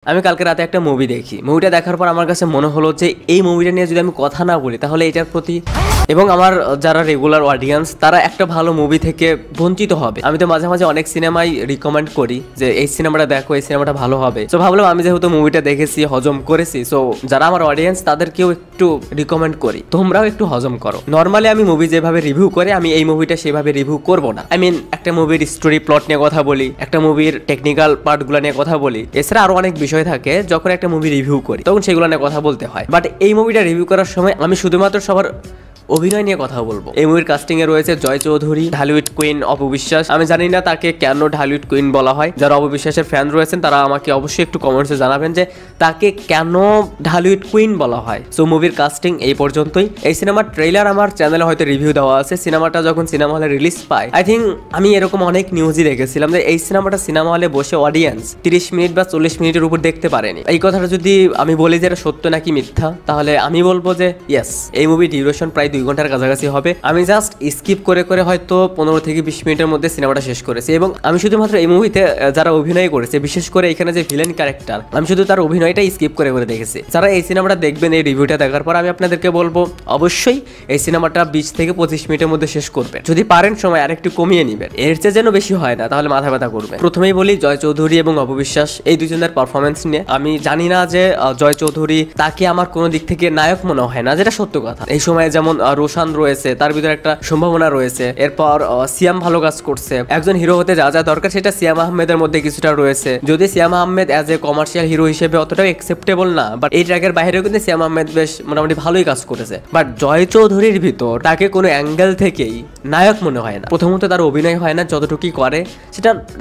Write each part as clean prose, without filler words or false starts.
আমি কালকে রাতে একটা মুভি দেখি। মুভিটা দেখার পর আমার কাছে মনে হলো যে এই মুভিটা নিয়ে যদি আমি কথা না বলি তাহলে এটার প্রতি এবং আমার যারা রেগুলার অডিয়েন্স তারা একটা ভালো মুভি থেকে বঞ্চিত হবে। আমি তো মাঝে মাঝে অনেক সিনেমাই রিকমেন্ড করি যে এই সিনেমাটা দেখো, এই সিনেমাটা ভালো হবে। সো ভাবলাম আমি যেহেতু মুভিটা দেখেছি, হজম করেছি, সো যারা আমার অডিয়েন্স তাদেরকেও একটু রিকমেন্ড করি, তোমরাও একটু হজম করো। নর্মালি আমি মুভি যেভাবে রিভিউ করি আমি এই মুভিটা সেভাবে রিভিউ করব না। আই মিন একটা মুভির স্টোরি প্লট নিয়ে কথা বলি, একটা মুভির টেকনিক্যাল পার্টগুলো নিয়ে কথা বলি, এছাড়া আরো অনেক বিষয় থাকে যখন একটা মুভি রিভিউ করি তখন সেগুলো নিয়ে কথা বলতে হয়। বাট এই মুভিটা রিভিউ করার সময় আমি শুধুমাত্র সবার অভিনয় নিয়ে কথা বলবো। এই মুভির কাস্টিং এ রয়েছে জয় চৌধুরী, ঢালিউড কুইন অপু বিশ্বাস। আমি জানি না তাকে কেন ঢালিউড কুইন বলা হয়। যারা অপু বিশ্বাসের ফ্যান রয়েছেন তারা আমাকে অবশ্যই একটু কমেন্টসে জানাবেন যে তাকে কেন ঢালিউড কুইন বলা হয়। সো মুভির কাস্টিং এই পর্যন্তই। এই সিনেমার ট্রেইলার আমার চ্যানেলে হয়তো রিভিউ দেওয়া আছে। সিনেমাটা যখন সিনেমা হলে রিলিজ পায়, আই থিঙ্ক আমি এরকম অনেক নিউজই দেখেছিলাম যে এই সিনেমাটা সিনেমা হলে বসে অডিয়েন্স 30 মিনিট বা 40 মিনিটের উপর দেখতে পারেনি। এই কথাটা যদি আমি বলি যে এটা সত্য নাকি মিথ্যা, তাহলে আমি বলবো যে ইয়েস, এই মুভি ডিউরেশন প্রায় 2 ঘন্টার কাছাকাছি হবে। আমি জাস্ট স্কিপ করে করে হয়তো 15 থেকে 20 মিনিটের মধ্যে সিনেমাটা শেষ করেছি। এবং আমি শুধুমাত্র এই মুভিতে যারা অভিনয় করেছে, বিশেষ করে এখানে যে ভিলেন ক্যারেক্টার, আমি শুধু তার অভিনয়টাই স্কিপ করে করে দেখেছি। যারা এই সিনেমাটা দেখবেন এই রিভিউটা দেখার পর, আমি আপনাদেরকে বলবো অবশ্যই এই সিনেমাটা 20 থেকে 25 মিনিটের মধ্যে শেষ করবেন। যদি পারেন সময় আরেকটু কমিয়ে নেবেন, এর চেয়ে যেন বেশি হয় না, তাহলে মাথা ব্যথা করবে। প্রথমেই বলি জয় চৌধুরী এবং অপু বিশ্বাস এই দুজনের পারফরমেন্স নিয়ে। আমি জানি না যে জয় চৌধুরী, তাকে আমার কোনো দিক থেকে নায়ক মনে হয় না, যেটা সত্য কথা। এই সময় যেমন রোশান রয়েছে, তার ভিতরে একটা সম্ভাবনা রয়েছে। এরপর সিয়াম ভালো কাজ করছে। একজন হিরো হতে যা যা দরকার সেটা সিয়াম আহমেদের মধ্যে কিছুটা রয়েছে। যদি Siam Ahmed as a commercial hero হিসেবে অতটাও অ্যাকসেপ্টেবল না, বাট এই ট্র্যাকের বাইরেও কিন্তু সিয়াম আহমেদ বেশ মোটামুটি ভালোই কাজ করেছে। বাট জয় চৌধুরীর ভিতর তাকে কোনো অ্যাঙ্গেল থেকেই নায়ক মনে হয় না। প্রথমত তার অভিনয় হয় না, যতটুকুই করে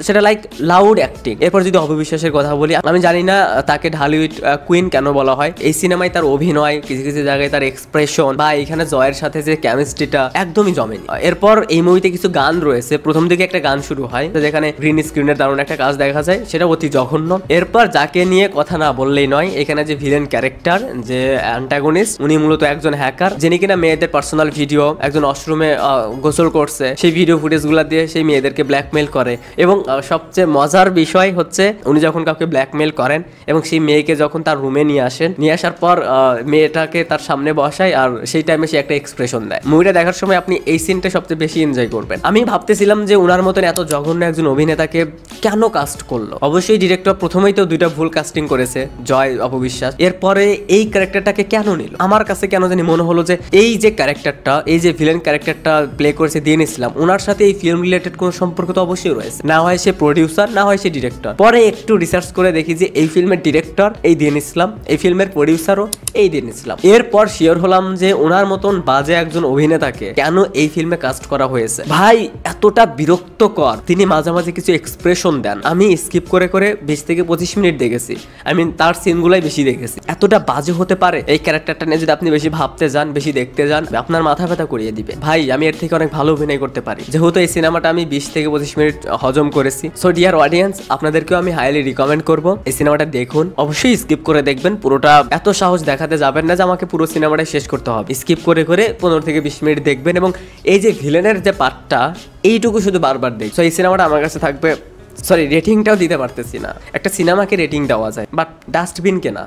সেটা লাইক লাউড অ্যাক্টিং। এরপর যদি অপু বিশ্বাসের কথা বলি, আমি জানি না তাকে ঢালিউড কুইন কেন বলা হয়। এই সিনেমায় তার অভিনয়, কিছু কিছু জায়গায় তার এক্সপ্রেশন বা এখানে জয়ের সাথে যে কেমিস্ট্রিটা একদমই জমেনি। এরপর এই মুভিতে কিছু গান রয়েছে। প্রথম দিকে একটা গান শুরু হয় যেখানে গ্রিন স্ক্রিনের দারুণ একটা কাজ দেখা যায়, সেটা অতি জঘন্য। এরপর যাকে নিয়ে কথা না বললেই নয়, এখানে যে ভিলেন ক্যারেক্টার, যে অ্যান্টাগনিস্ট, উনি মূলত একজন হ্যাকার, যিনি কিনা মেয়েদের পার্সোনাল ভিডিও, একজন ওয়াশরুমে গোসল করছে সেই ভিডিও ফুটেজ গুলা দিয়ে সেই মেয়েদেরকে ব্ল্যাকমেল করে। এবং সবচেয়ে মজার বিষয় হচ্ছে উনি যখন কাউকে ব্ল্যাকমেল করেন এবং সেই মেয়েকে যখন তার রুমে নিয়ে আসেন, নিয়ে আসার পর মেয়েটাকে তার সামনে বসায় আর সেই টাইমে সে একটা এক্সপ্রেশন দেয়। মুভিটা দেখার সময় আপনি এই সিনটা সবচেয়ে বেশি এনজয় করবেন। আমি ভাবতেছিলাম যে উনার মতন এত জঘন্য একজন অভিনেতাকে কেন কাস্ট করলো। অবশ্যই ডিরেক্টর প্রথমেই তো 2টা ভুল কাস্টিং করেছে, জয় অপু বিশ্বাস। এরপরে এই ক্যারেক্টারটাকে কেন নিল, আমার কাছে কেন জানি মনে হলো যে এই যে ক্যারেক্টারটা, এই যে ভিলেন ক্যারেক্টারটা প্লে করেছে দিন ইসলাম, ওনার সাথে এই ফিল্ম রিলেটেড কোনো সম্পর্ক তো অবশ্যই রয়েছে। না হয় সে প্রডিউসার, না হয় সে ডিরেক্টর। পরে একটু রিসার্চ করে দেখি যে এই ফিল্মের ডিরেক্টর এই দিন ইসলাম, এই ফিল্মের প্রডিউসারও এই দিন ইসলাম। এরপর শিওর হলাম যে ওনার মতন বাজে একজন অভিনেতাকে কেন এই ফিল্মে কাস্ট করা হয়েছে। ভাই এতটা বিরক্তকর, তিনি মাঝে মাঝে কিছু এক্সপ্রেশন দেন, আমি স্কিপ করে করে 20 থেকে 25 মিনিট দেখেছি। আই মিন তার সিনগুলাই বেশি দেখেছি। এতটা বাজে হতে পারে এই ক্যারেক্টারটা নিয়ে যদি আপনি বেশি ভাবতে যান, বেশি দেখতে যান, আপনার মাথা ব্যথা করিয়ে দিবে। ভাই আমি এর থেকে অনেক ভালো অভিনয় করতে পারি। যেহেতু এই সিনেমাটা আমি 20 থেকে 25 মিনিট হজম করেছি, সো ডিয়ার অডিয়েন্স, আপনাদেরকেও আমি হাইলি রিকমেন্ড করব এই সিনেমাটা দেখুন। অবশ্যই স্কিপ করে দেখবেন, পুরোটা এত সাহস দেখাতে যাবেন না যে আমাকে পুরো সিনেমাটা শেষ করতে হবে। স্কিপ করে করে 15 থেকে 20 মিনিট দেখবেন এবং এই যে ভিলেনের যে পার্টটা, এইটুকু শুধু বারবার দেখ। সো এই সিনেমাটা আমার কাছে থাকবে, সরি রেটিংটাও দিতে পারতেছি না। একটা সিনেমাকে রেটিং দেওয়া যায় বাট ডাস্টবিন কেনা।